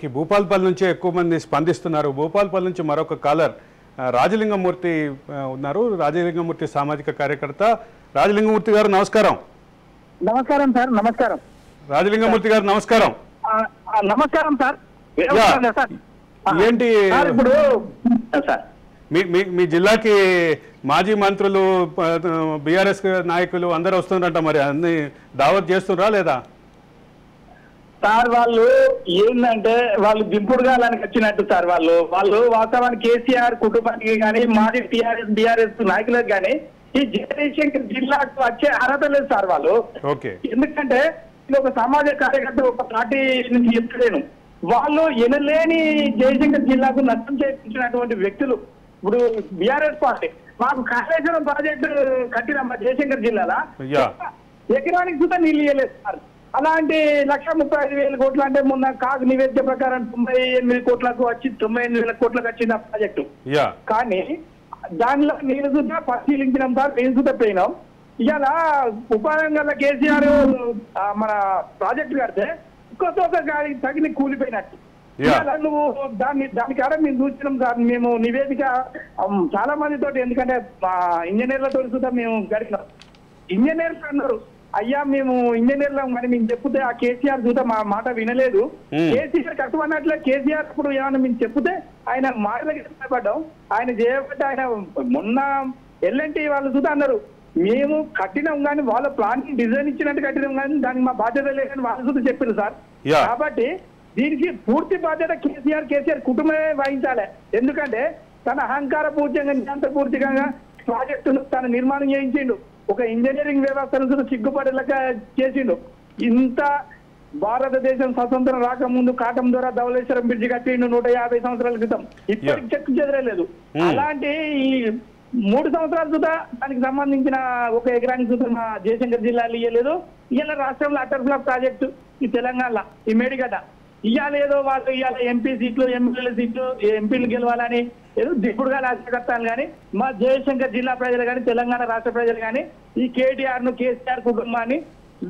భూపాల్పల్లి నుంచి ఎక్కువ మంది స్పందిస్తున్నారు. భూపాల్పల్లి నుంచి మరొక కాలర్ రాజలింగమూర్తి ఉన్నారు. రాజలింగమూర్తి సామాజిక కార్యకర్త. రాజలింగమూర్తి గారు నమస్కారం. నమస్కారం సార్. నమస్కారం రాజలింగమూర్తి గారు నమస్కారం. నమస్కారం సార్. ఏంటి ఇప్పుడు సార్ మీ జిల్లాకి మాజీ మంత్రులు బీఆర్ఎస్ నాయకులు అందరూ వస్తున్నారంట, మరి అన్ని దావత్ చేస్తున్నారా లేదా? సార్ వాళ్ళు ఏంటంటే వాళ్ళు దింపుడు గాలానికి వచ్చినట్టు సార్. వాళ్ళు వాస్తవానికి కేసీఆర్ కుటుంబానికి కానీ మాజీ టీఆర్ఎస్ బీఆర్ఎస్ నాయకులకు కానీ ఈ జయశంకర్ జిల్లాకు వచ్చే అర్హత లేదు సార్ వాళ్ళు. ఎందుకంటే ఇది ఒక సమాజ కార్యకర్త, ఒక పార్టీ నుంచి చెప్తలేను. వాళ్ళు ఎనలేని జయశంకర్ జిల్లాకు నష్టం చేయించినటువంటి వ్యక్తులు. ఇప్పుడు బీఆర్ఎస్ పార్టీ మాకు కాళేశ్వరం ప్రాజెక్టు కట్టినమ్మా జయశంకర్ జిల్లాలో ఎకరానికి కూడా నీళ్ళు ఇవ్వలేదు సార్. అలాంటి 1,35,000 కోట్లు అంటే మొన్న కాగ్ నివేదిక ప్రకారం 98 కోట్లకు వచ్చి 98,000 కోట్లకు వచ్చింది ఆ ప్రాజెక్టు. కానీ దానిలో నేను సుద్ధా పరిశీలించినాం సార్, నేను సుద్ధా పోయినాం. ఇవాళ ఉపాయంగా కేసీఆర్ మన ప్రాజెక్టు కడితే ఒక్కొక్క గాడికి తగిన కూలిపోయినట్టు. ఇవాళ నువ్వు దానికాడ మేము చూసినాం సార్. మేము నివేదిక చాలా మందితో, ఎందుకంటే ఇంజనీర్లతో సుద్ధా మేము గడిపినాం. ఇంజనీర్లు అన్నారు, అయ్యా మేము ఇంజనీర్లం కానీ మేము చెప్తే ఆ కేసీఆర్ చూత మా మాట వినలేదు. కేసీఆర్ కట్టుకున్నట్లే కేసీఆర్ ఇప్పుడు ఏమన్నా మేము చెప్తే ఆయన మాటలకి ఇష్టపడ్డాం. ఆయన చేయబట్టి ఆయన మొన్న ఎల్ఎన్టీ వాళ్ళు చూత అన్నారు, మేము కట్టినాం కానీ వాళ్ళ ప్లాన్ డిజైన్ ఇచ్చినట్టు కట్టినాం కానీ దానికి మా బాధ్యత లేదని వాళ్ళు చూత చెప్పింది సార్. కాబట్టి దీనికి పూర్తి బాధ్యత కేసీఆర్ కుటుంబమే వహించాలి. ఎందుకంటే తన అహంకార పూర్తిగా నియంత్ర పూర్తిగా ప్రాజెక్టును తన నిర్మాణం చేయించిండు. ఒక ఇంజనీరింగ్ వ్యవస్థను సిగ్గుపడేలాగా చేసిండు. ఇంత భారతదేశం స్వతంత్రం రాకముందు కాటం ద్వారా ధవళేశ్వరం బ్రిడ్జి కట్టిండు 150 సంవత్సరాల క్రితం. ఇప్పటికి చెక్కు చెదరలేదు. అలాంటి ఈ 3 సంవత్సరాల సుధా దానికి సంబంధించిన ఒక ఎకరానికి సుధా మా జయశంకర్ జిల్లాలో ఇవ్వలేదు. ఇవాళ రాష్ట్రంలో అటర్ బ్లాక్ ప్రాజెక్టు ఈ తెలంగాణలో ఈ మేడిగడ్డ ఇవాళ ఏదో వాళ్ళు ఇవాళ ఎంపీ సీట్లు ఎమ్మెల్యేల సీట్లు ఎంపీలు గెలవాలని ఏదో దిప్పుడుగా రాజకర్తాలు కానీ మా జయశంకర్ జిల్లా ప్రజలు కానీ తెలంగాణ రాష్ట్ర ప్రజలు కానీ ఈ కేటీఆర్ ను కేసీఆర్ కుటుంబాన్ని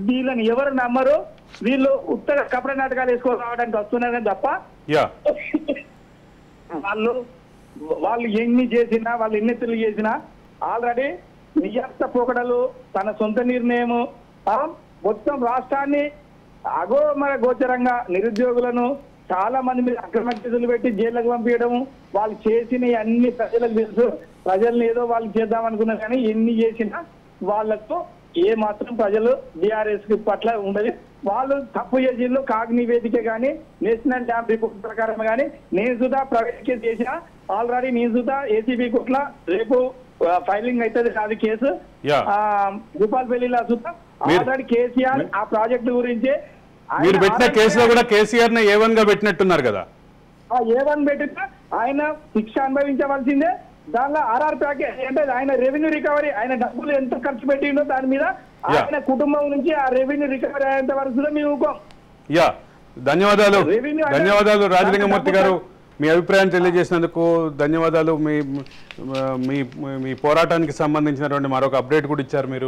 వీళ్ళని ఎవరు నమ్మరు. వీళ్ళు ఉత్తర కపట నాటకాలు వేసుకొని రావడానికి వస్తున్నారు కానీ తప్ప వాళ్ళు ఎన్ని చేసినా వాళ్ళు ఎన్నెత్తులు చేసినా ఆల్రెడీ నిజాస్త పోకడలు తన సొంత నిర్ణయము మొత్తం రాష్ట్రాన్ని అగోమర గోచరంగా నిరుద్యోగులను చాలా మంది మీద అక్రమ కేసులు పెట్టి జైళ్లకు పంపించడము, వాళ్ళు చేసిన అన్ని ప్రజలకు తెలుసు. ప్రజల్ని ఏదో వాళ్ళు చేద్దామనుకున్నారు కానీ ఎన్ని చేసినా వాళ్లకు ఏ మాత్రం ప్రజలు బీఆర్ఎస్ పట్ల ఉండదు. వాళ్ళు తప్పు చేసిళ్ళు కాగ్ నివేదిక కానీ నేషనల్ డ్యామ్ రిపోర్ట్ ప్రకారం కానీ నేను సుధా ప్రైవేట్ కేసు చేసిన ఆల్రెడీ నేను సుధా ఏసీబీ కోర్టులో రేపు ఫైలింగ్ అవుతుంది. అది కేసు భూపాల్పల్లిలో సుధా ఆల్రెడీ కేసీఆర్ ఆ ప్రాజెక్టు గురించి మీరు పెట్టిన కేసులో కూడా కేసీఆర్ ని A1 గా పెట్టినట్టున్నారు కదా. A1 పెట్టినా ఆయన శిక్ష అనుభవించవలసిందే. దానిలో ఆర్ఆర్ ప్యాకేజ్ అంటే ఆయన రెవెన్యూ రికవరీ, ఆయన డబ్బులు ఎంత ఖర్చు పెట్టిండో దాని మీద ఆయన కుటుంబం నుంచి ఆ రెవెన్యూ రికవరీ అయ్యేంత వరకు మేము ఊకోం. ధన్యవాదాలు రాజలింగమూర్తి గారు, మీ అభిప్రాయం తెలియజేసినందుకు ధన్యవాదాలు. మీ పోరాటానికి సంబంధించినటువంటి మరొక అప్డేట్ కూడా ఇచ్చారు మీరు.